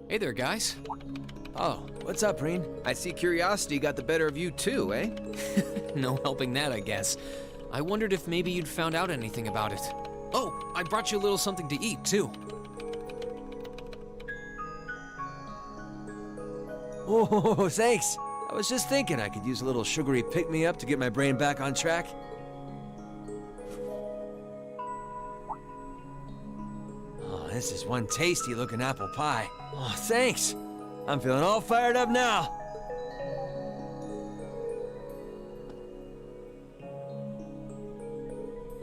Hey there, guys. Oh, what's up, Reen? I see curiosity got the better of you too, eh? No helping that, I guess. I wondered if maybe you'd found out anything about it. Oh, I brought you a little something to eat, too. Oh, thanks. I was just thinking I could use a little sugary pick-me-up to get my brain back on track. Oh, this is one tasty-looking apple pie. Oh, thanks. I'm feeling all fired up now.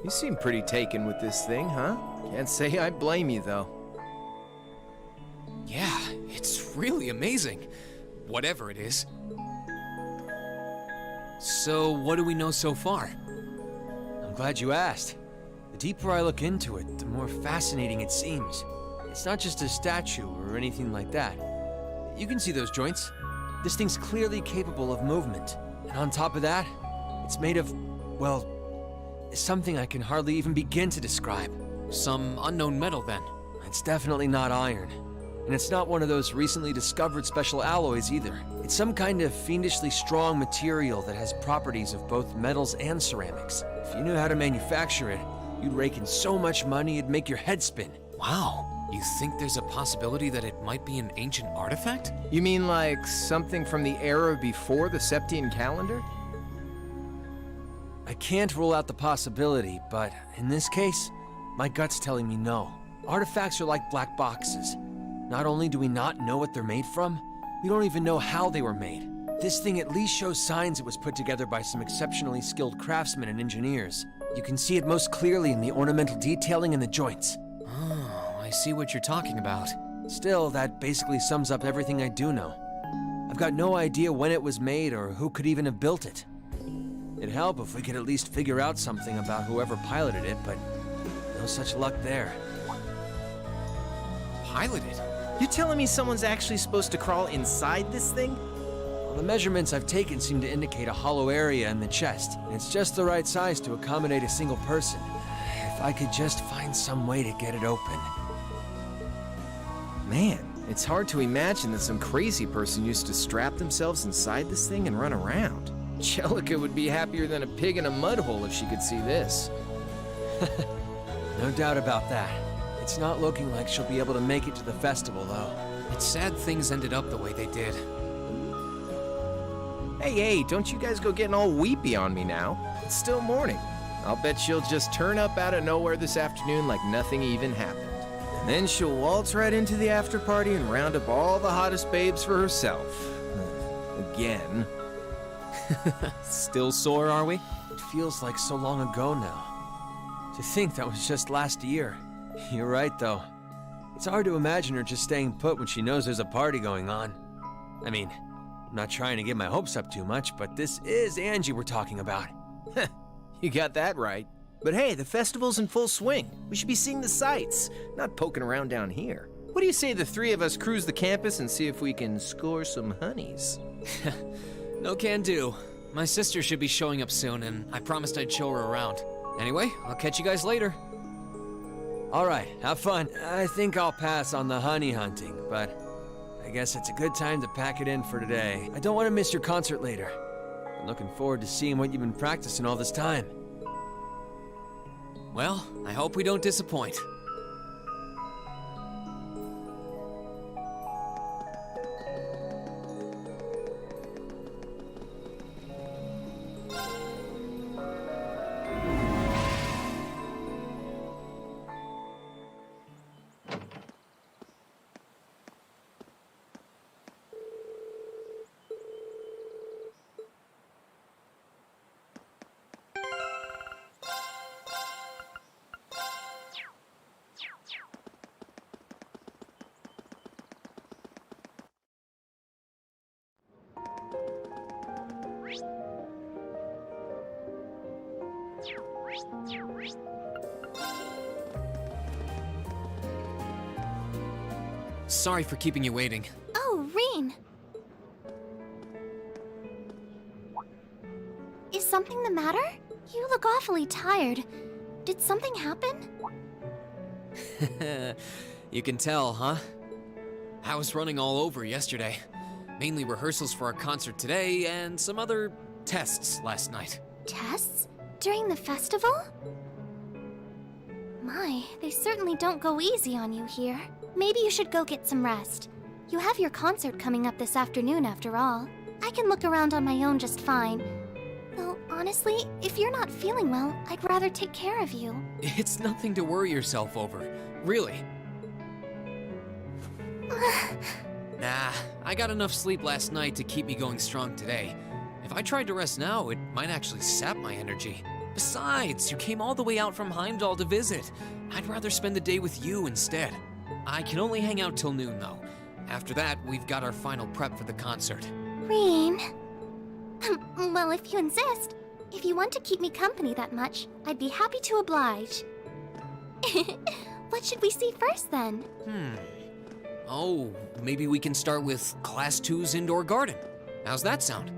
You seem pretty taken with this thing, huh? Can't say I blame you, though. Yeah, it's really amazing. Whatever it is. So, what do we know so far? I'm glad you asked. The deeper I look into it, the more fascinating it seems. It's not just a statue or anything like that. You can see those joints. This thing's clearly capable of movement. And on top of that, it's made of, well, something I can hardly even begin to describe. Some unknown metal, then. It's definitely not iron. And it's not one of those recently discovered special alloys either. It's some kind of fiendishly strong material that has properties of both metals and ceramics. If you knew how to manufacture it, you'd rake in so much money it'd make your head spin. Wow. You think there's a possibility that it might be an ancient artifact? You mean like something from the era before the Septian calendar? I can't rule out the possibility, but in this case, my gut's telling me no. Artifacts are like black boxes. Not only do we not know what they're made from, we don't even know how they were made. This thing at least shows signs it was put together by some exceptionally skilled craftsmen and engineers. You can see it most clearly in the ornamental detailing in the joints. Oh, I see what you're talking about. Still, that basically sums up everything I do know. I've got no idea when it was made or who could even have built it. It'd help if we could at least figure out something about whoever piloted it, but no such luck there. Piloted? You telling me someone's actually supposed to crawl inside this thing? Well, the measurements I've taken seem to indicate a hollow area in the chest, and it's just the right size to accommodate a single person. If I could just find some way to get it open. Man, it's hard to imagine that some crazy person used to strap themselves inside this thing and run around. Jellica would be happier than a pig in a mud hole if she could see this. No doubt about that. It's not looking like she'll be able to make it to the festival, though. It's sad things ended up the way they did. Hey, don't you guys go getting all weepy on me now. It's still morning. I'll bet she'll just turn up out of nowhere this afternoon like nothing even happened. And then she'll waltz right into the after party and round up all the hottest babes for herself. Again. Still sore, are we? It feels like so long ago now. To think that was just last year. You're right, though. It's hard to imagine her just staying put when she knows there's a party going on. I mean, I'm not trying to get my hopes up too much, but this is Angie we're talking about. You got that right. But hey, the festival's in full swing. We should be seeing the sights, not poking around down here. What do you say the three of us cruise the campus and see if we can score some honeys? No can do. My sister should be showing up soon, and I promised I'd show her around. Anyway, I'll catch you guys later. All right, have fun. I think I'll pass on the honey hunting, but I guess it's a good time to pack it in for today. I don't want to miss your concert later. I'm looking forward to seeing what you've been practicing all this time. Well, I hope we don't disappoint. Sorry for keeping you waiting. Oh, Reen! Is something the matter? You look awfully tired. Did something happen? You can tell, huh? I was running all over yesterday. Mainly rehearsals for our concert today and some other tests last night. Tests? During the festival? My, they certainly don't go easy on you here. Maybe you should go get some rest. You have your concert coming up this afternoon after all. I can look around on my own just fine. Though, honestly, if you're not feeling well, I'd rather take care of you. It's nothing to worry yourself over, really. Nah, I got enough sleep last night to keep me going strong today. If I tried to rest now, it might actually sap my energy. Besides, you came all the way out from Heimdall to visit. I'd rather spend the day with you instead. I can only hang out till noon, though. After that, we've got our final prep for the concert. Rean. Well, if you insist. If you want to keep me company that much, I'd be happy to oblige. What should we see first, then? Oh, maybe we can start with Class 2's indoor garden. How's that sound?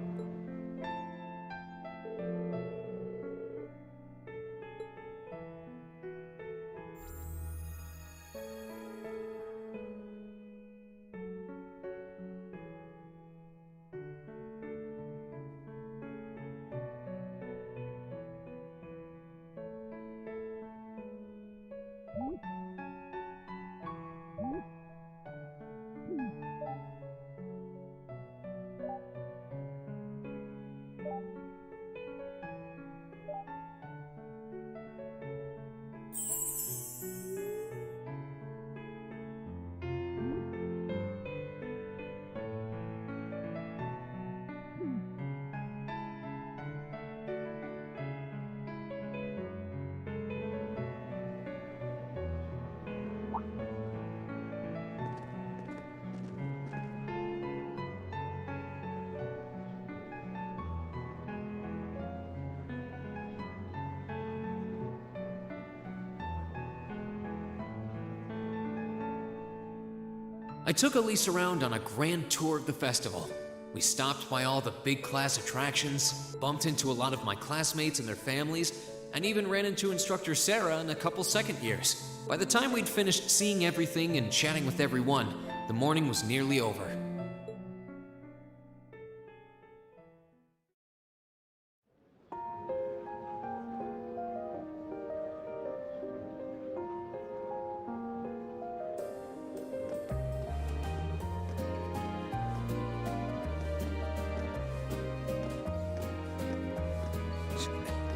I took Elise around on a grand tour of the festival. We stopped by all the big class attractions, bumped into a lot of my classmates and their families, and even ran into instructor Sarah and a couple second years. By the time we'd finished seeing everything and chatting with everyone, the morning was nearly over.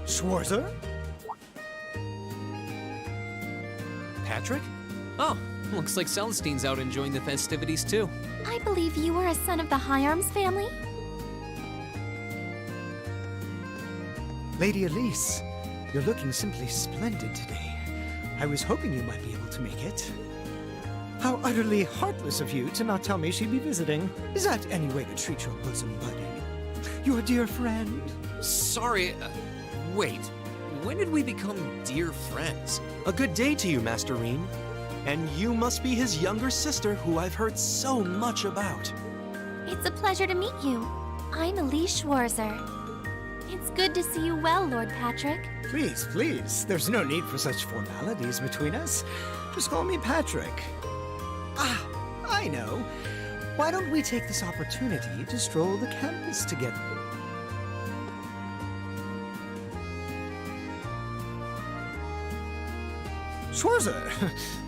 Schwarzer? Patrick? Oh, looks like Celestine's out enjoying the festivities too. I believe you are a son of the High Arms family? Lady Elise, you're looking simply splendid today. I was hoping you might be able to make it. How utterly heartless of you to not tell me she'd be visiting. Is that any way to treat your bosom buddy? Your dear friend? Sorry, wait. When did we become dear friends? A good day to you, Master Rean. And you must be his younger sister who I've heard so much about. It's a pleasure to meet you. I'm Elise Schwarzer. It's good to see you well, Lord Patrick. Please, please. There's no need for such formalities between us. Just call me Patrick. Ah, I know. Why don't we take this opportunity to stroll the campus together? Schwarzer,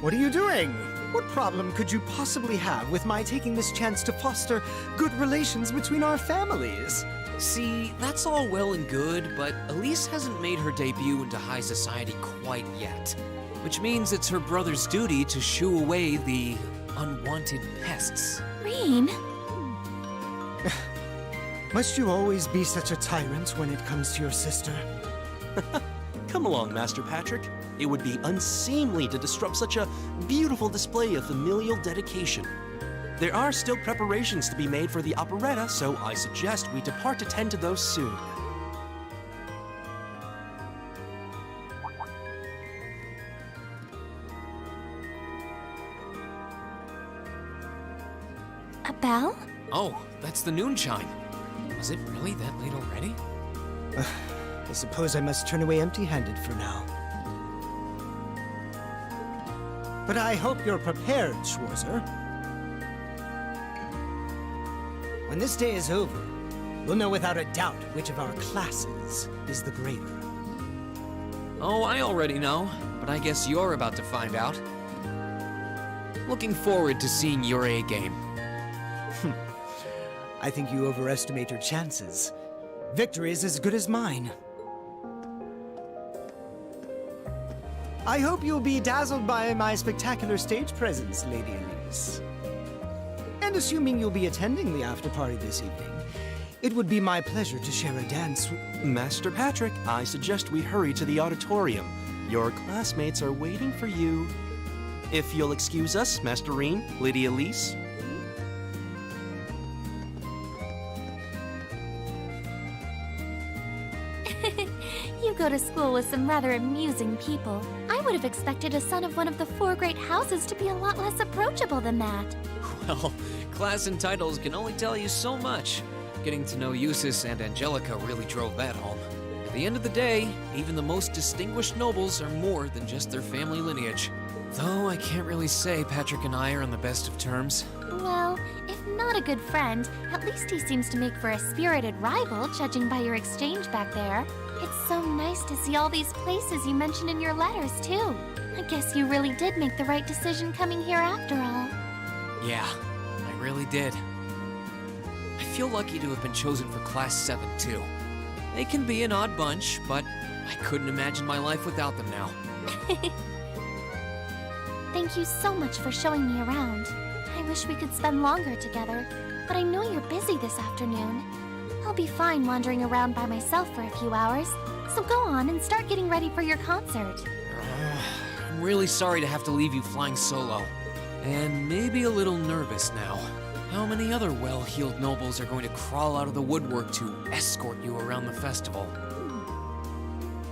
what are you doing? What problem could you possibly have with my taking this chance to foster good relations between our families? See, that's all well and good, but Elise hasn't made her debut into high society quite yet. Which means it's her brother's duty to shoo away the unwanted pests. Rean? Must you always be such a tyrant when it comes to your sister? Come along, Master Patrick. It would be unseemly to disrupt such a beautiful display of familial dedication. There are still preparations to be made for the operetta, so I suggest we depart to tend to those soon. A bell? Oh, that's the noon chime. Was it really that late already? I suppose I must turn away empty-handed for now. But I hope you're prepared, Schwarzer. When this day is over, we'll know without a doubt which of our classes is the greater. Oh, I already know, but I guess you're about to find out. Looking forward to seeing your A game. I think you overestimate your chances. Victory is as good as mine. I hope you'll be dazzled by my spectacular stage presence, Lady Elise. And assuming you'll be attending the after-party this evening, it would be my pleasure to share a dance with... Master Patrick, I suggest we hurry to the auditorium. Your classmates are waiting for you. If you'll excuse us, Master Reen, Lady Elise. You go to school with some rather amusing people. I would have expected a son of one of the 4 great houses to be a lot less approachable than that. Well, class and titles can only tell you so much. Getting to know Eustace and Angelica really drove that home. At the end of the day, even the most distinguished nobles are more than just their family lineage. Though I can't really say Patrick and I are on the best of terms. Well, if not a good friend, at least he seems to make for a spirited rival, judging by your exchange back there. It's so nice to see all these places you mentioned in your letters, too. I guess you really did make the right decision coming here after all. Yeah, I really did. I feel lucky to have been chosen for Class 7, too. They can be an odd bunch, but I couldn't imagine my life without them now. Thank you so much for showing me around. I wish we could spend longer together, but I know you're busy this afternoon. I'll be fine wandering around by myself for a few hours, so go on and start getting ready for your concert. I'm really sorry to have to leave you flying solo. And maybe a little nervous now. How many other well-heeled nobles are going to crawl out of the woodwork to escort you around the festival?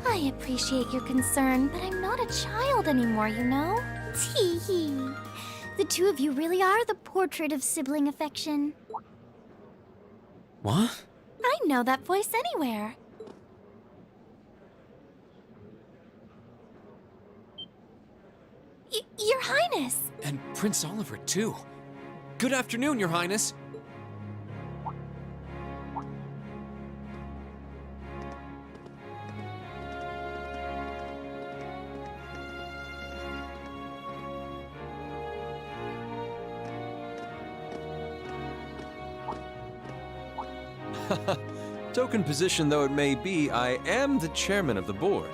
I appreciate your concern, but I'm not a child anymore, you know? Tee-hee. The two of you really are the portrait of sibling affection. What? I know that voice anywhere. Your Highness! And Prince Oliver, too. Good afternoon, Your Highness. Token position though it may be, I am the chairman of the board.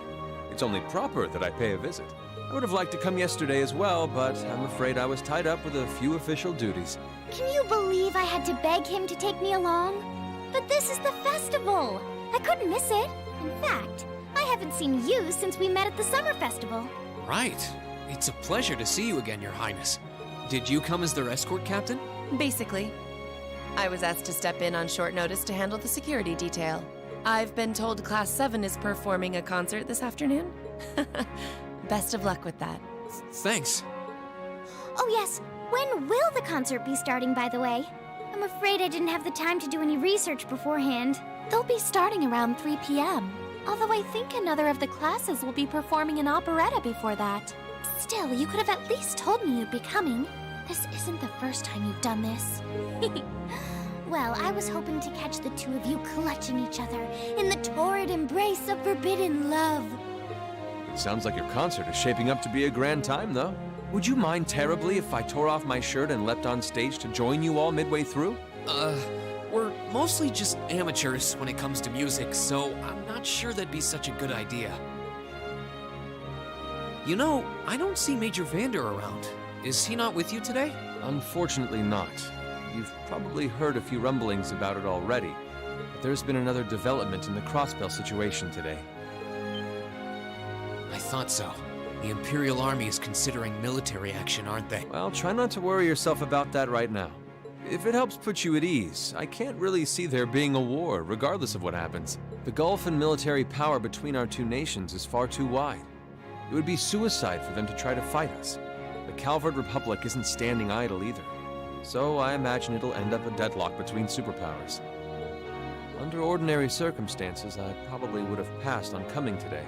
It's only proper that I pay a visit. I would have liked to come yesterday as well, but I'm afraid I was tied up with a few official duties. Can you believe I had to beg him to take me along? But this is the festival! I couldn't miss it. In fact, I haven't seen you since we met at the summer festival. Right. It's a pleasure to see you again, Your Highness. Did you come as their escort captain? Basically. I was asked to step in on short notice to handle the security detail. I've been told Class 7 is performing a concert this afternoon. Best of luck with that. Thanks. Oh yes, when will the concert be starting, by the way? I'm afraid I didn't have the time to do any research beforehand. They'll be starting around 3 p.m. Although I think another of the classes will be performing an operetta before that. Still, you could have at least told me you'd be coming. This isn't the first time you've done this. Well, I was hoping to catch the two of you clutching each other in the torrid embrace of forbidden love. It sounds like your concert is shaping up to be a grand time, though. Would you mind terribly if I tore off my shirt and leapt on stage to join you all midway through? We're mostly just amateurs when it comes to music, so I'm not sure that'd be such a good idea. You know, I don't see Major Vander around. Is he not with you today? Unfortunately not. You've probably heard a few rumblings about it already, but there's been another development in the Crossbell situation today. I thought so. The Imperial Army is considering military action, aren't they? Well, try not to worry yourself about that right now. If it helps put you at ease, I can't really see there being a war, regardless of what happens. The gulf in military power between our two nations is far too wide. It would be suicide for them to try to fight us. The Calvard Republic isn't standing idle either. So I imagine it'll end up a deadlock between superpowers. Under ordinary circumstances, I probably would have passed on coming today.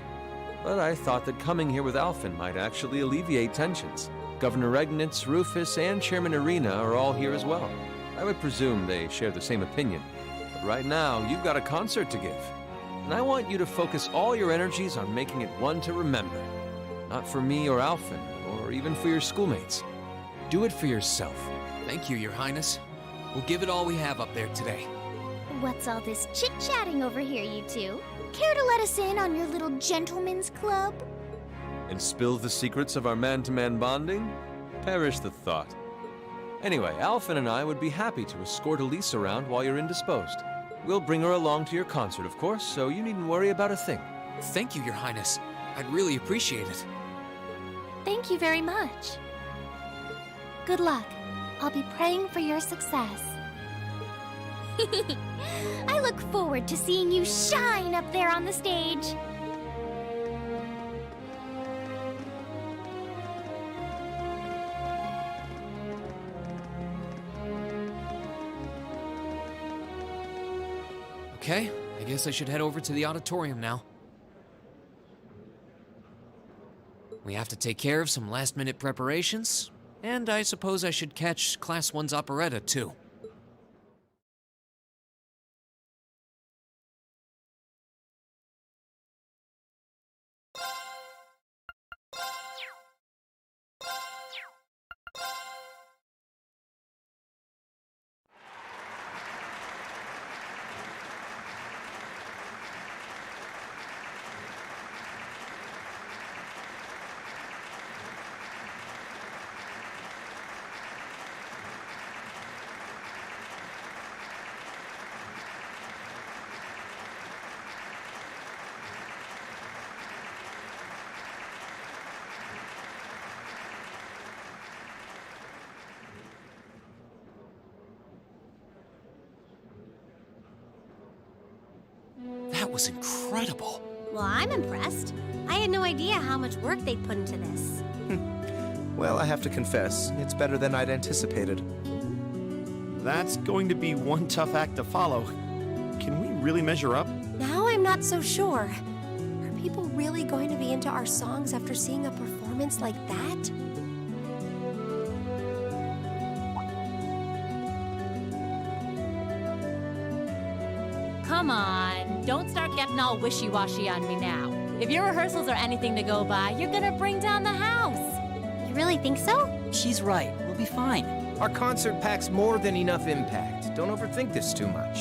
But I thought that coming here with Alphen might actually alleviate tensions. Governor Regnitz, Rufus, and Chairman Arena are all here as well. I would presume they share the same opinion. But right now, you've got a concert to give. And I want you to focus all your energies on making it one to remember. Not for me or Alphen, or even for your schoolmates. Do it for yourself. Thank you, Your Highness. We'll give it all we have up there today. What's all this chit-chatting over here, you two? Care to let us in on your little gentleman's club? And spill the secrets of our man-to-man bonding? Perish the thought. Anyway, Alphen and I would be happy to escort Elise around while you're indisposed. We'll bring her along to your concert, of course, so you needn't worry about a thing. Thank you, Your Highness. I'd really appreciate it. Thank you very much. Good luck. I'll be praying for your success. I look forward to seeing you shine up there on the stage. Okay, I guess I should head over to the auditorium now. We have to take care of some last-minute preparations, and I suppose I should catch Class 1's operetta, too. That was incredible. Well, I'm impressed. I had no idea how much work they'd put into this. Well, I have to confess, it's better than I'd anticipated. That's going to be one tough act to follow. Can we really measure up? Now I'm not so sure. Are people really going to be into our songs after seeing a performance like that? Come on, don't start getting all wishy-washy on me now. If your rehearsals are anything to go by, you're gonna bring down the house. You really think so? She's right. We'll be fine. Our concert packs more than enough impact. Don't overthink this too much.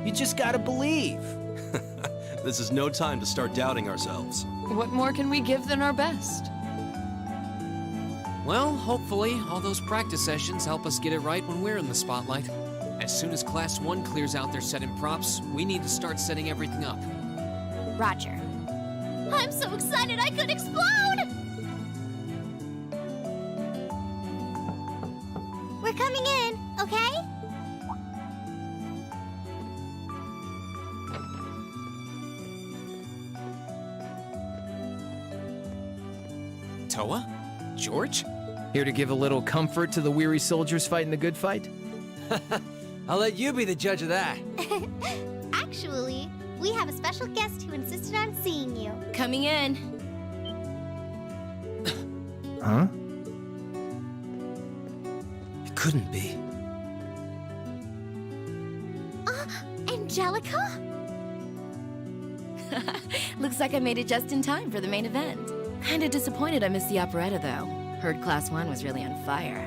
You just gotta believe. This is no time to start doubting ourselves. What more can we give than our best? Well, hopefully, all those practice sessions help us get it right when we're in the spotlight. As soon as Class 1 clears out their set and props, we need to start setting everything up. Roger. I'm so excited I could explode! We're coming in, okay? Toa? George? Here to give a little comfort to the weary soldiers fighting the good fight? I'll let you be the judge of that. Actually, we have a special guest who insisted on seeing you. Coming in. Huh? It couldn't be. Angelica? Looks like I made it just in time for the main event. Kinda disappointed I missed the operetta, though. Heard Class 1 was really on fire.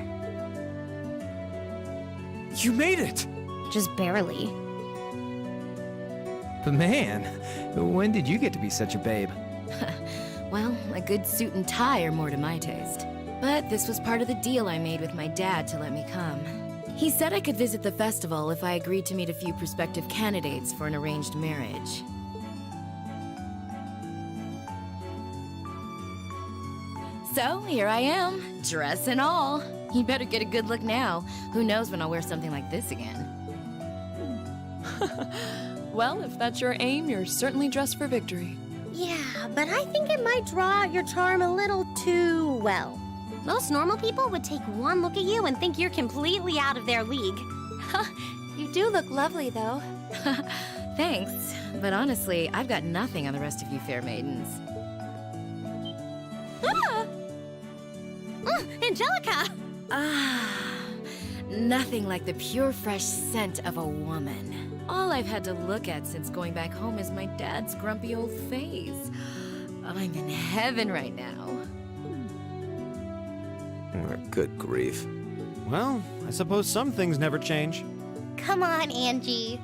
You made it! Just barely. But man, when did you get to be such a babe? Well, a good suit and tie are more to my taste. But this was part of the deal I made with my dad to let me come. He said I could visit the festival if I agreed to meet a few prospective candidates for an arranged marriage. So, here I am, dress and all. You better get a good look now. Who knows when I'll wear something like this again. Well, if that's your aim, you're certainly dressed for victory. Yeah, but I think it might draw out your charm a little too well. Most normal people would take one look at you and think you're completely out of their league. You do look lovely, though. Thanks, but honestly, I've got nothing on the rest of you fair maidens. Angelica! Nothing like the pure, fresh scent of a woman. All I've had to look at since going back home is my dad's grumpy old face. I'm in heaven right now. Good grief. Well, I suppose some things never change. Come on, Angie.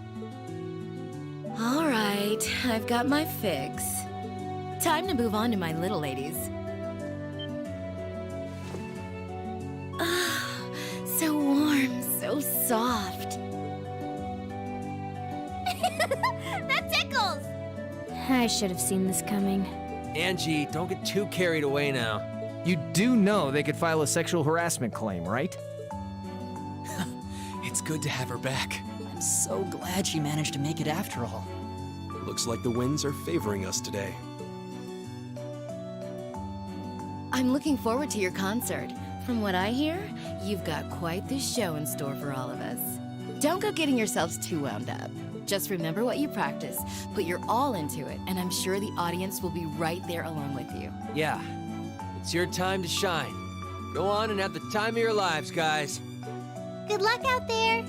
All right, I've got my fix. Time to move on to my little ladies. Ah, so warm, so soft. That tickles! I should have seen this coming. Angie, don't get too carried away now. You do know they could file a sexual harassment claim, right? It's good to have her back. I'm so glad she managed to make it after all. Looks like the winds are favoring us today. I'm looking forward to your concert. From what I hear, you've got quite the show in store for all of us. Don't go getting yourselves too wound up. Just remember what you practice, put your all into it, and I'm sure the audience will be right there along with you. Yeah, it's your time to shine. Go on and have the time of your lives, guys. Good luck out there.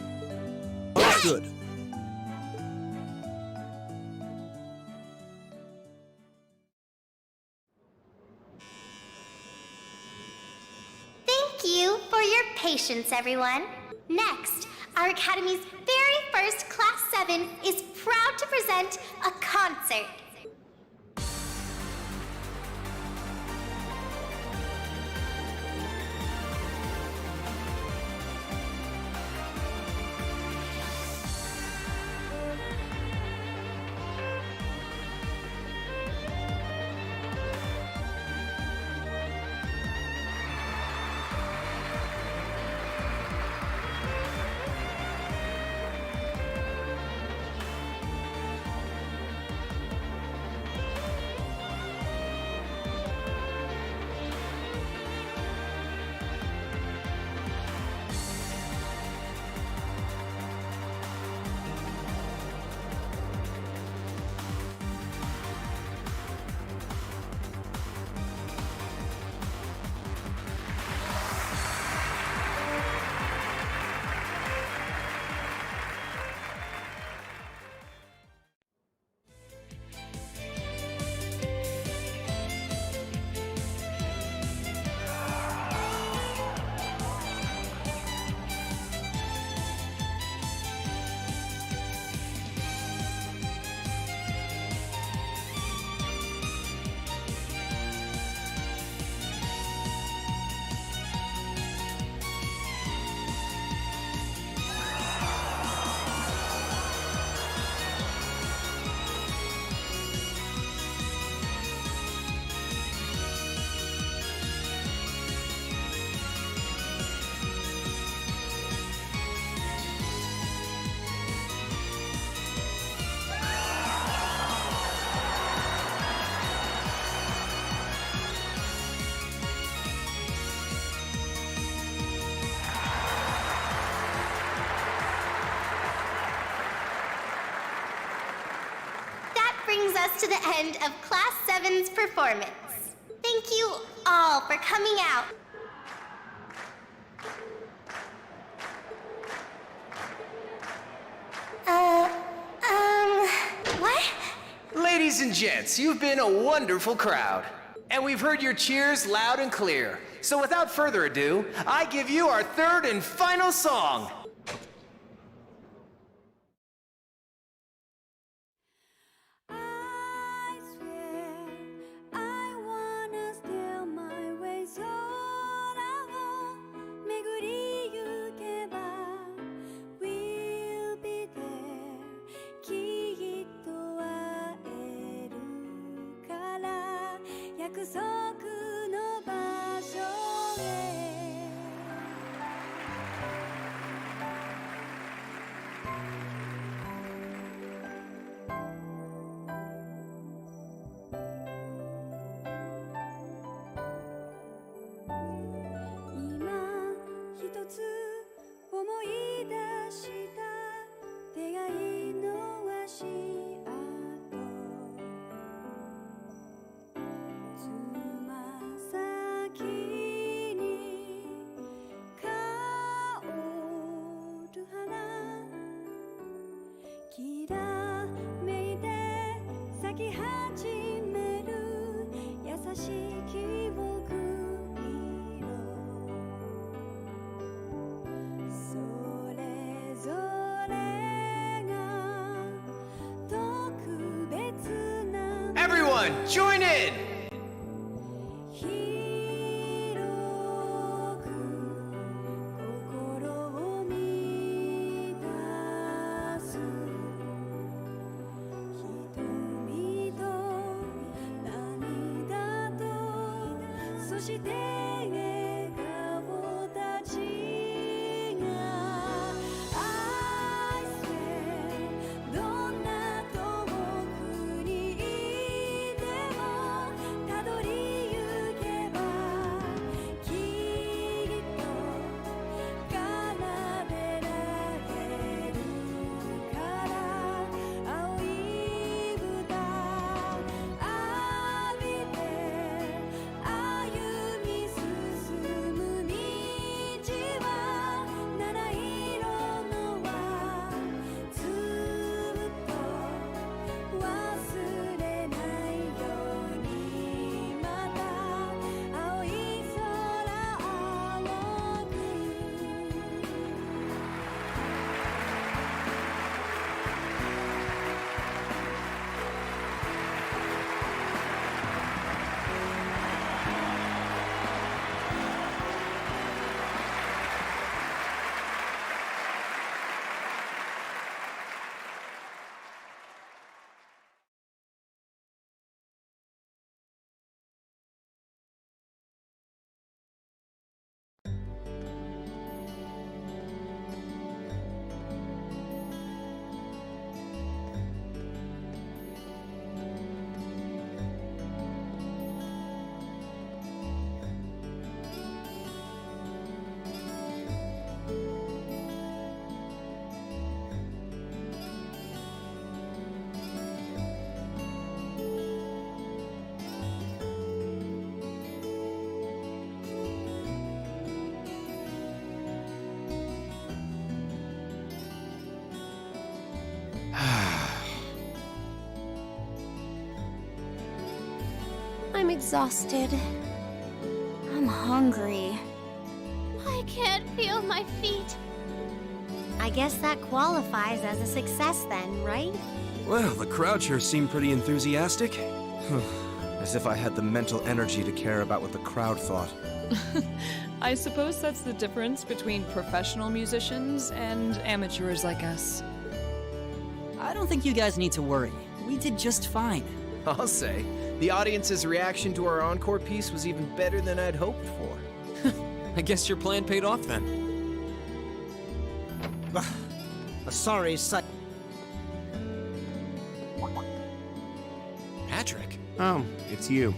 Good. Thank you for your patience, everyone. Next, our Academy's very first Class 7 is proud to present a concert. Brings us to the end of Class 7's performance. Thank you all for coming out. What? Ladies and gents, you've been a wonderful crowd. And we've heard your cheers loud and clear. So without further ado, I give you our third and final song. Everyone, join in! I'm exhausted. I'm hungry. I can't feel my feet. I guess that qualifies as a success then, right? Well, the crowd sure seemed pretty enthusiastic. As if I had the mental energy to care about what the crowd thought. I suppose that's the difference between professional musicians and amateurs like us. I don't think you guys need to worry. We did just fine. I'll say, the audience's reaction to our encore piece was even better than I'd hoped for. I guess your plan paid off then. A sorry sight. Patrick. Oh, it's you.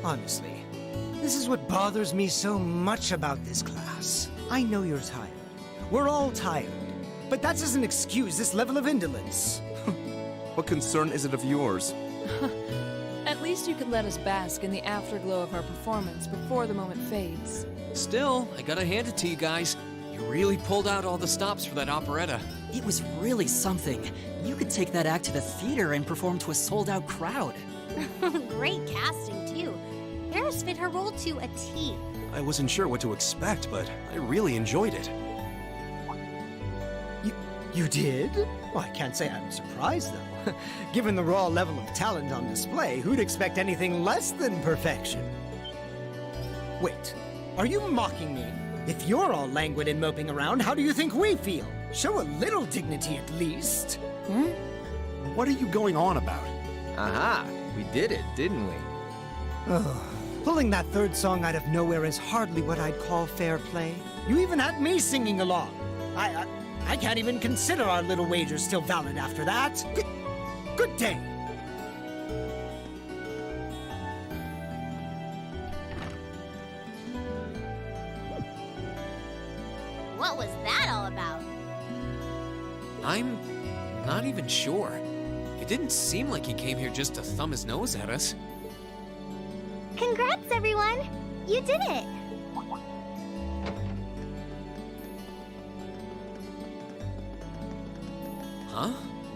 Honestly, this is what bothers me so much about this class. I know you're tired. We're all tired. But that doesn't excuse this level of indolence. What concern is it of yours? At least you could let us bask in the afterglow of our performance before the moment fades. Still, I gotta hand it to you guys. You really pulled out all the stops for that operetta. It was really something. You could take that act to the theater and perform to a sold-out crowd. Great casting, too. Paris fit her role to a T. I wasn't sure what to expect, but I really enjoyed it. You did? Well, I can't say I'm surprised, though. Given the raw level of talent on display, who'd expect anything less than perfection? Wait, are you mocking me? If you're all languid and moping around, how do you think we feel? Show a little dignity at least. What are you going on about? Aha, we did it, didn't we? Pulling that third song out of nowhere is hardly what I'd call fair play. You even had me singing along. I can't even consider our little wager still valid after that. Good day. What was that all about? I'm not even sure. It didn't seem like he came here just to thumb his nose at us. Congrats, everyone! You did it!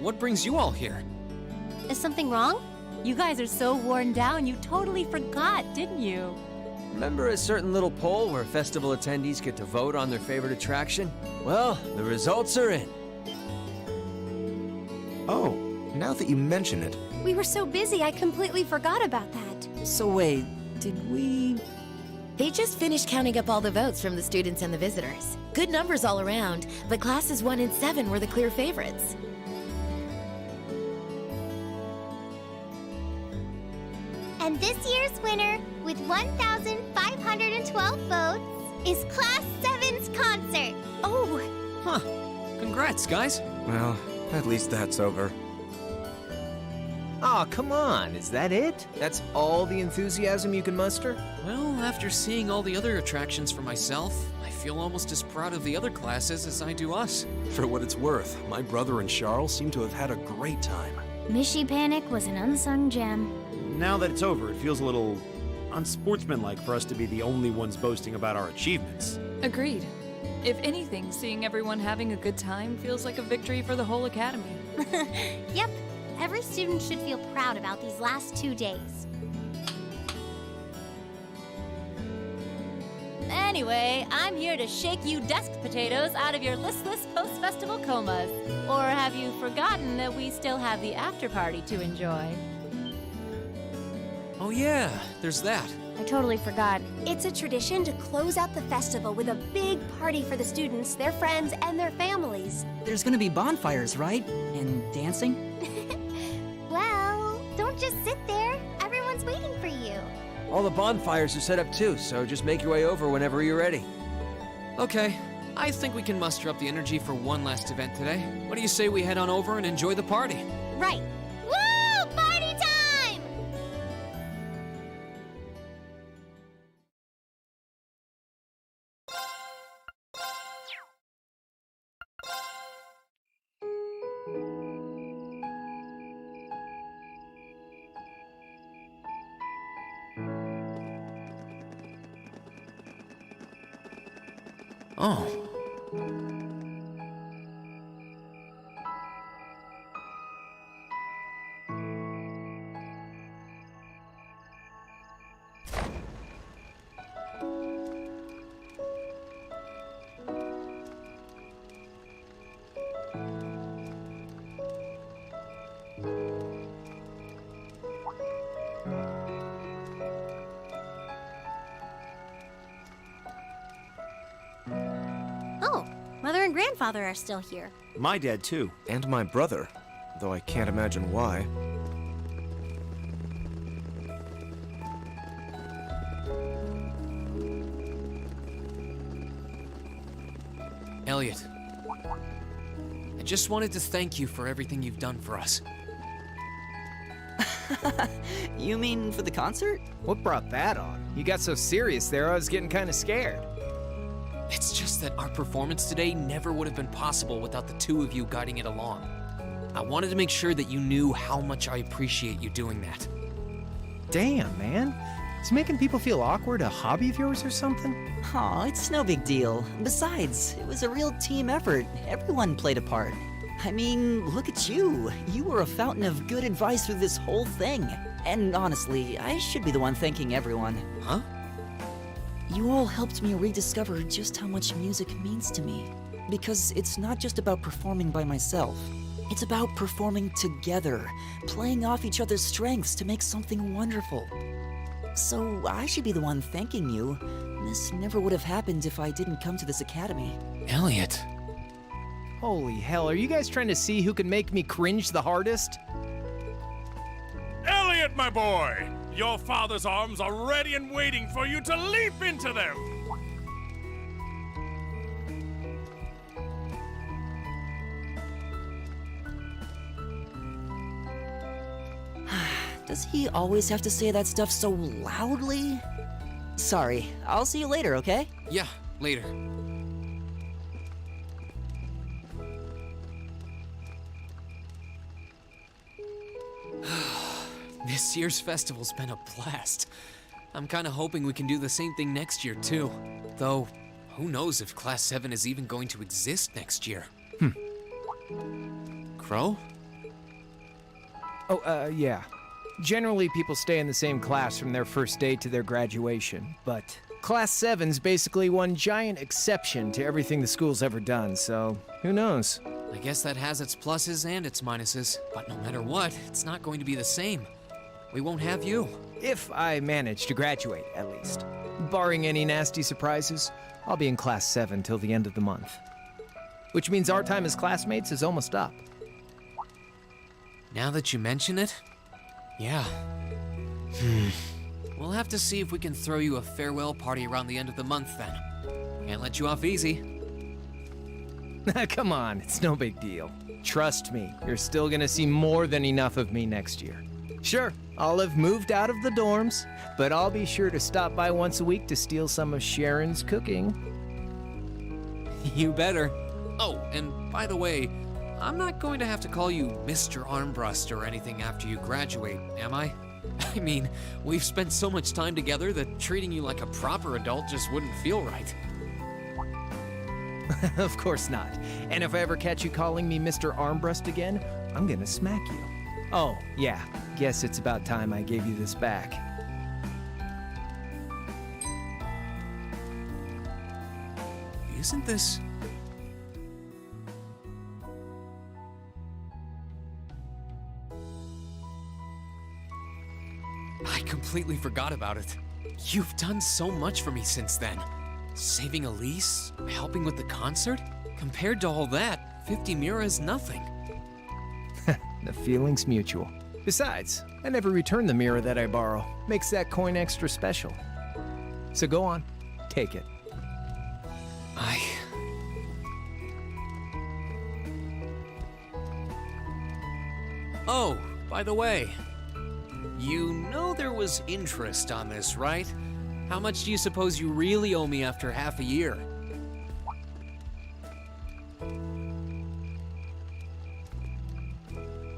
what brings you all here? Is something wrong? You guys are so worn down, you totally forgot, didn't you? Remember a certain little poll where festival attendees get to vote on their favorite attraction? Well, the results are in. Oh, now that you mention it. We were so busy, I completely forgot about that. So wait, did we... They just finished counting up all the votes from the students and the visitors. Good numbers all around, but classes 1 and 7 were the clear favorites. And this year's winner, with 1,512 votes, is Class 7's concert. Oh, Huh. Congrats, guys. Well, at least that's over. Aw, come on, is that it? That's all the enthusiasm you can muster? Well, after seeing all the other attractions for myself, I feel almost as proud of the other classes as I do us. For what it's worth, my brother and Charles seem to have had a great time. Mishy Panic was an unsung gem. Now that it's over, it feels a little unsportsmanlike for us to be the only ones boasting about our achievements. Agreed. If anything, seeing everyone having a good time feels like a victory for the whole academy. Yep, every student should feel proud about these last 2 days. Anyway, I'm here to shake you desk potatoes out of your listless post-festival comas. Or have you forgotten that we still have the after party to enjoy? Oh yeah, there's that. I totally forgot. it's a tradition to close out the festival with a big party for the students, their friends, and their families. There's gonna be bonfires, right? And dancing? Well, don't just sit there. Everyone's waiting for you. All the bonfires are set up too, so just make your way over whenever you're ready. Okay, I think we can muster up the energy for one last event today. What do you say we head on over and enjoy the party? Right. Woo! Party time! Oh. Oh, Mother and Grandfather are still here. My dad, too. And my brother, though I can't imagine why. Elliot, I just wanted to thank you for everything you've done for us. You mean for the concert? What brought that on? You got so serious there, I was getting kind of scared. It's just that our performance today never would have been possible without the two of you guiding it along. I wanted to make sure that you knew how much I appreciate you doing that. Damn, man. Is making people feel awkward a hobby of yours or something? Aw, it's no big deal. Besides, it was a real team effort. Everyone played a part. I mean, look at you. You were a fountain of good advice through this whole thing. And honestly, I should be the one thanking everyone. Huh? You all helped me rediscover just how much music means to me. Because it's not just about performing by myself. It's about performing together, playing off each other's strengths to make something wonderful. So I should be the one thanking you. This never would have happened if I didn't come to this academy. Elliot. Holy hell, are you guys trying to see who can make me cringe the hardest? Elliot, my boy! Your father's arms are ready and waiting for you to leap into them! Does he always have to say that stuff so loudly? Sorry, I'll see you later, okay? Yeah, later. This year's festival's been a blast. I'm kinda hoping we can do the same thing next year, too. Though, who knows if Class 7 is even going to exist next year? Crow? Oh, yeah. Generally, people stay in the same class from their first day to their graduation, but Class 7's basically one giant exception to everything the school's ever done, so who knows? I guess that has its pluses and its minuses, but no matter what, it's not going to be the same. We won't have you. If I manage to graduate, at least. Barring any nasty surprises, I'll be in Class 7 till the end of the month. Which means our time as classmates is almost up. Now that you mention it, yeah. We'll have to see if we can throw you a farewell party around the end of the month then. Can't let you off easy. Come on, it's no big deal. Trust me, you're still gonna see more than enough of me next year. Sure, I'll have moved out of the dorms, but I'll be sure to stop by once a week to steal some of Sharon's cooking. You better. Oh, and by the way, I'm not going to have to call you Mr. Armbrust or anything after you graduate, am I? I mean, we've spent so much time together that treating you like a proper adult just wouldn't feel right. Of course not. And if I ever catch you calling me Mr. Armbrust again, I'm gonna smack you. Oh, yeah. Guess it's about time I gave you this back. Isn't this... I completely forgot about it. You've done so much for me since then. Saving Elise, helping with the concert. Compared to all that, 50 Mira is nothing. The feeling's mutual. Besides, I never return the mirror that I borrow. Makes that coin extra special. So go on, take it. Oh, by the way, you know there was interest on this, right? How much do you suppose you really owe me after half a year?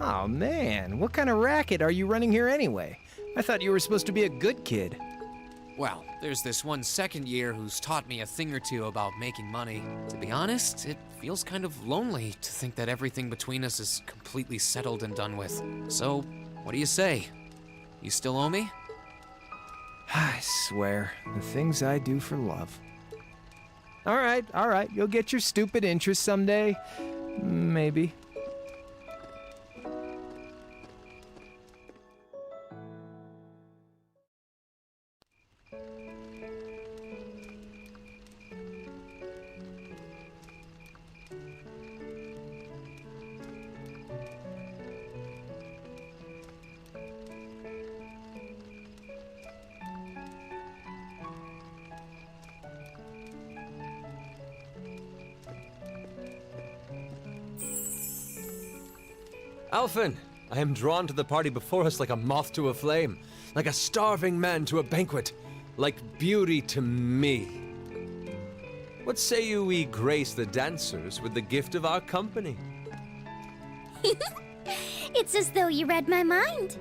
Oh man, what kind of racket are you running here anyway? I thought you were supposed to be a good kid. Well, there's this one second year who's taught me a thing or two about making money. To be honest, it feels kind of lonely to think that everything between us is completely settled and done with. So, what do you say? You still owe me? I swear, the things I do for love. All right, you'll get your stupid interest someday. Maybe. Alphen, I am drawn to the party before us like a moth to a flame, like a starving man to a banquet, like beauty to me. What say you we grace the dancers with the gift of our company? It's as though you read my mind.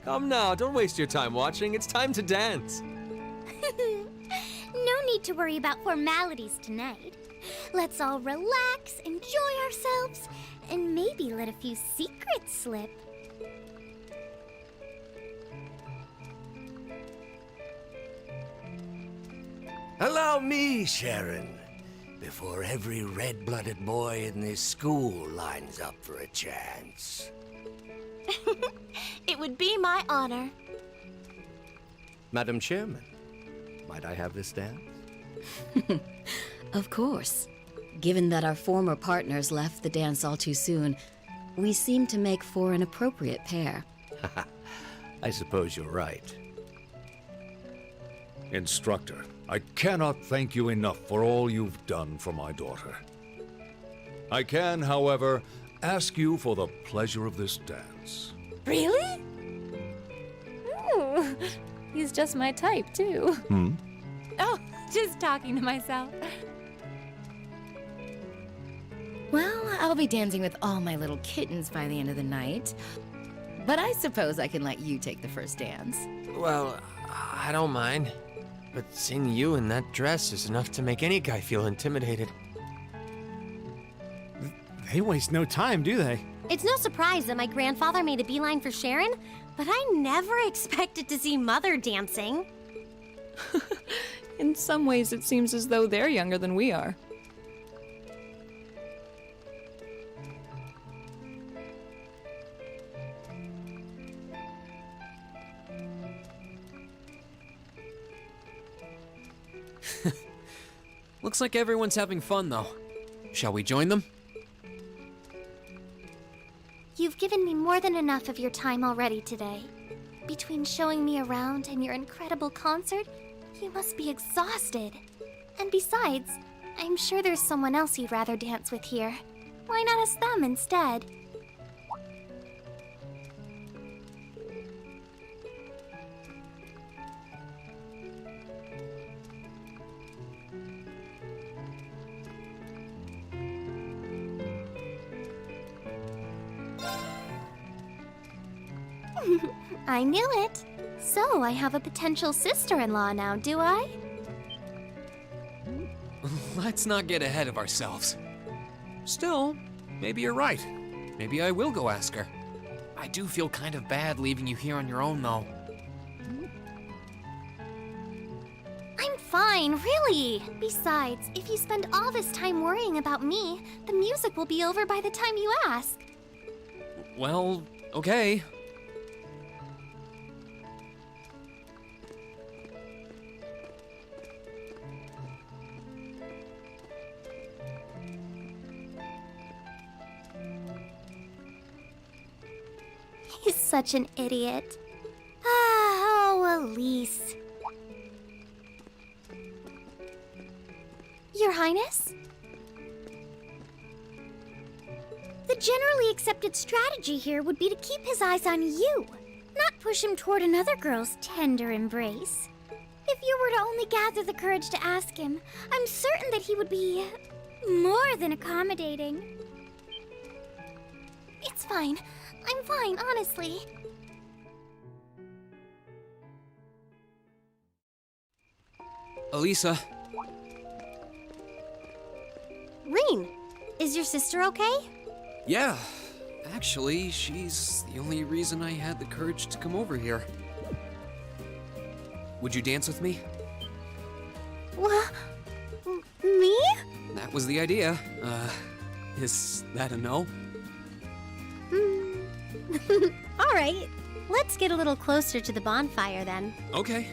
Come now, don't waste your time watching. It's time to dance. No need to worry about formalities tonight. Let's all relax, enjoy ourselves, and maybe let a few secrets slip. Allow me, Sharon, before every red-blooded boy in this school lines up for a chance. It would be my honor. Madam Chairman, might I have this dance? Of course. Given that our former partners left the dance all too soon, we seem to make for an appropriate pair. I suppose you're right. Instructor, I cannot thank you enough for all you've done for my daughter. I can, however, ask you for the pleasure of this dance. Really? Ooh, he's just my type, too. Hmm? Oh, just talking to myself. Well, I'll be dancing with all my little kittens by the end of the night. But I suppose I can let you take the first dance. Well, I don't mind. But seeing you in that dress is enough to make any guy feel intimidated. They waste no time, do they? It's no surprise that my grandfather made a beeline for Sharon, but I never expected to see Mother dancing. In some ways, it seems as though they're younger than we are. Looks like everyone's having fun, though. Shall we join them? You've given me more than enough of your time already today. Between showing me around and your incredible concert, you must be exhausted. And besides, I'm sure there's someone else you'd rather dance with here. Why not ask them instead? I knew it. So I have a potential sister-in-law now, do I? Let's not get ahead of ourselves. Still, maybe you're right. Maybe I will go ask her. I do feel kind of bad leaving you here on your own, though. I'm fine, really. Besides, if you spend all this time worrying about me, the music will be over by the time you ask. Well, okay. He's such an idiot. Oh, Elise. Your Highness? The generally accepted strategy here would be to keep his eyes on you, not push him toward another girl's tender embrace. If you were to only gather the courage to ask him, I'm certain that he would be more than accommodating. It's fine. I'm fine, honestly. Elisa. Rean, is your sister okay? Yeah. Actually, she's the only reason I had the courage to come over here. Would you dance with me? What? Me? That was the idea. Is that a no? All right, let's get a little closer to the bonfire then. Okay.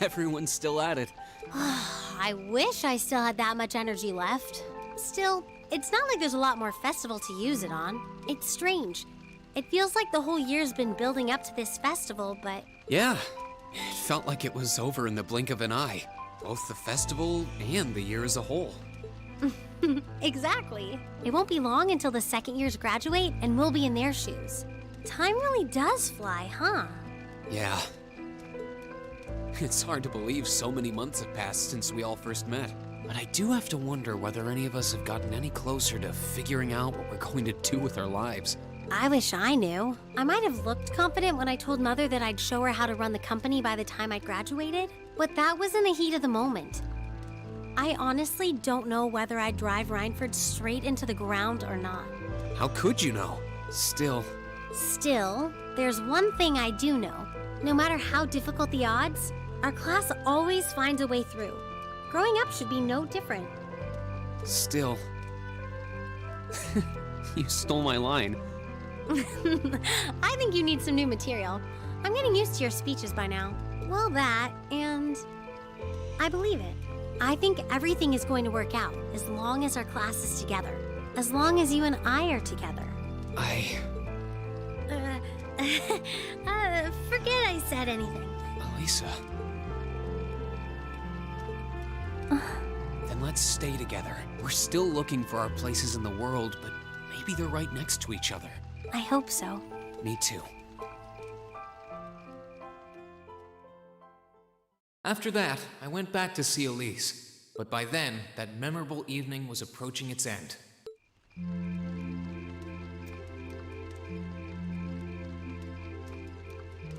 Everyone's still at it. I wish I still had that much energy left. Still, it's not like there's a lot more festival to use it on. It's strange. It feels like the whole year's been building up to this festival, but... Yeah. It felt like it was over in the blink of an eye. Both the festival and the year as a whole. Exactly. It won't be long until the second years graduate, and we'll be in their shoes. Time really does fly, huh? Yeah. It's hard to believe so many months have passed since we all first met. But I do have to wonder whether any of us have gotten any closer to figuring out what we're going to do with our lives. I wish I knew. I might have looked confident when I told Mother that I'd show her how to run the company by the time I graduated, but that was in the heat of the moment. I honestly don't know whether I'd drive Rhineford straight into the ground or not. How could you know? Still, Still, there's one thing I do know. No matter how difficult the odds, our class always finds a way through. Growing up should be no different. Still. You stole my line. I think you need some new material. I'm getting used to your speeches by now. Well, that, and I believe it. I think everything is going to work out as long as our class is together. As long as you and I are together. Forget I said anything. Elisa. Then let's stay together. We're still looking for our places in the world, but maybe they're right next to each other. I hope so. Me too. After that, I went back to see Elise, but by then, that memorable evening was approaching its end.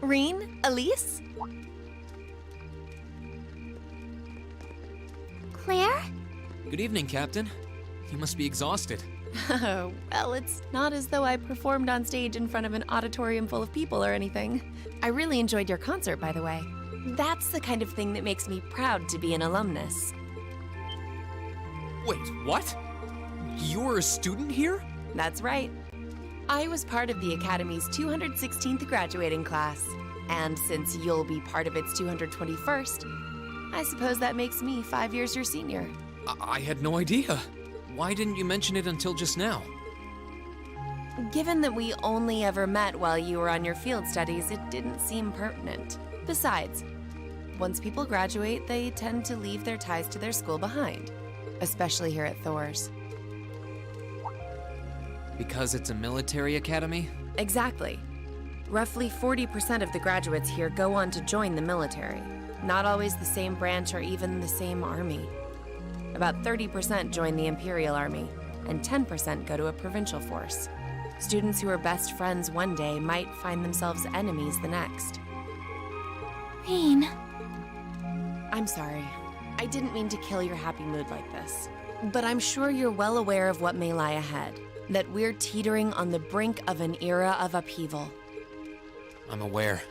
Rean? Elise? Claire? Good evening, Captain. You must be exhausted. Oh, well, it's not as though I performed on stage in front of an auditorium full of people or anything. I really enjoyed your concert, by the way. That's the kind of thing that makes me proud to be an alumnus. Wait, what? You're a student here? That's right. I was part of the Academy's 216th graduating class, and since you'll be part of its 221st, I suppose that makes me 5 years your senior. I had no idea. Why didn't you mention it until just now? Given that we only ever met while you were on your field studies, it didn't seem pertinent. Besides, once people graduate, they tend to leave their ties to their school behind, especially here at Thor's. Because it's a military academy? Exactly. Roughly 40% of the graduates here go on to join the military. Not always the same branch or even the same army. About 30% join the Imperial Army, and 10% go to a provincial force. Students who are best friends one day might find themselves enemies the next. Rean. I'm sorry. I didn't mean to kill your happy mood like this. But I'm sure you're well aware of what may lie ahead. That we're teetering on the brink of an era of upheaval. I'm aware.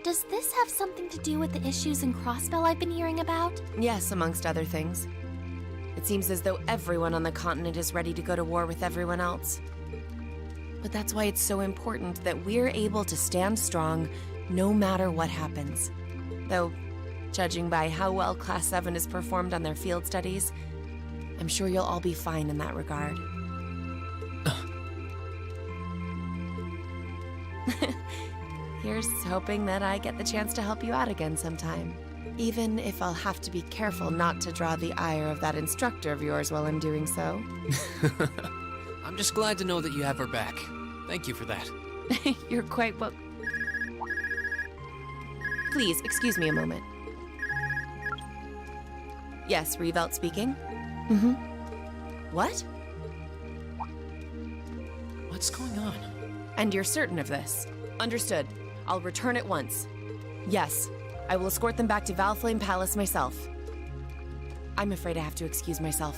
Does this have something to do with the issues in Crossbell I've been hearing about? Yes, amongst other things. It seems as though everyone on the continent is ready to go to war with everyone else. But that's why it's so important that we're able to stand strong no matter what happens. Though, judging by how well Class 7 has performed on their field studies, I'm sure you'll all be fine in that regard. Here's hoping that I get the chance to help you out again sometime. Even if I'll have to be careful not to draw the ire of that instructor of yours while I'm doing so. I'm just glad to know that you have her back. Thank you for that. You're quite well... Please, excuse me a moment. Yes, Revelt speaking. Mm-hmm. What? What's going on? And you're certain of this? Understood. I'll return at once. Yes, I will escort them back to Valflame Palace myself. I'm afraid I have to excuse myself.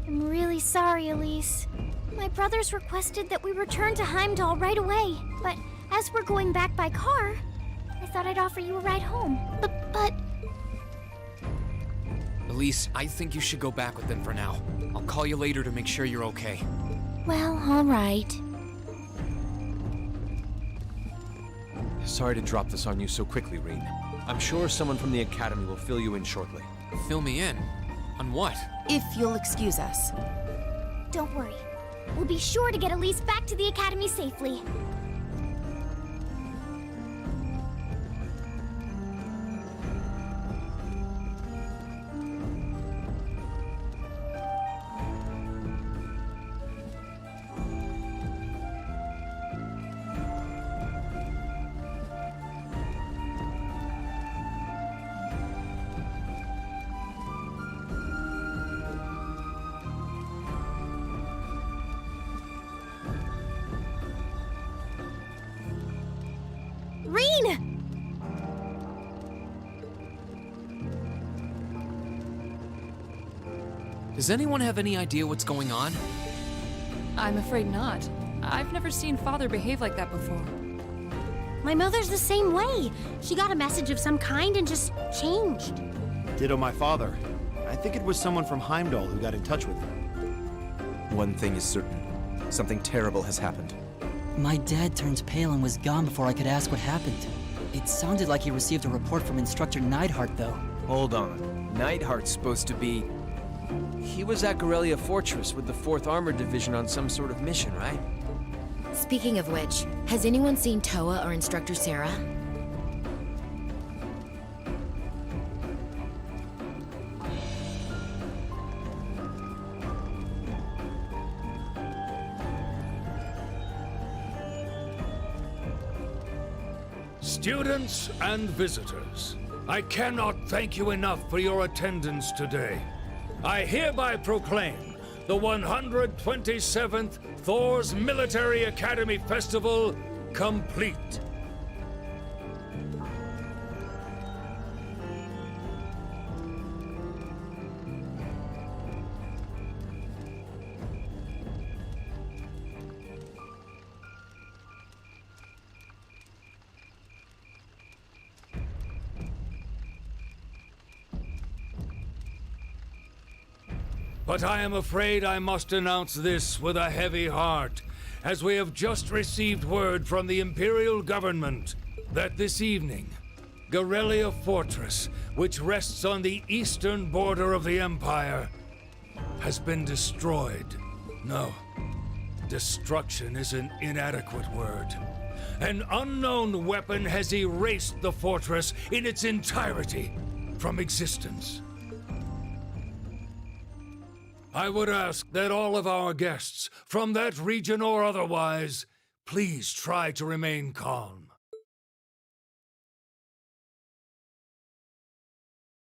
I'm really sorry, Elise. My brothers requested that we return to Heimdall right away, but as we're going back by car, I thought I'd offer you a ride home. But... Elise, I think you should go back with them for now. I'll call you later to make sure you're okay. Well, all right. Sorry to drop this on you so quickly, Rean. I'm sure someone from the Academy will fill you in shortly. Fill me in? On what? If you'll excuse us. Don't worry. We'll be sure to get Elise back to the Academy safely. Does anyone have any idea what's going on? I'm afraid not. I've never seen Father behave like that before. My mother's the same way. She got a message of some kind and just changed. Ditto my father. I think it was someone from Heimdall who got in touch with him. One thing is certain. Something terrible has happened. My dad turned pale and was gone before I could ask what happened. It sounded like he received a report from Instructor Neidhart, though. Hold on. Neidhart's supposed to be... He was at Gorelia Fortress with the 4th Armored Division on some sort of mission, right? Speaking of which, has anyone seen Toa or Instructor Sarah? Students and visitors, I cannot thank you enough for your attendance today. I hereby proclaim the 127th Thor's Military Academy Festival complete. But I am afraid I must announce this with a heavy heart, as we have just received word from the Imperial government that this evening, Gorelia Fortress, which rests on the eastern border of the Empire, has been destroyed. No, destruction is an inadequate word. An unknown weapon has erased the fortress in its entirety from existence. I would ask that all of our guests, from that region or otherwise, please try to remain calm.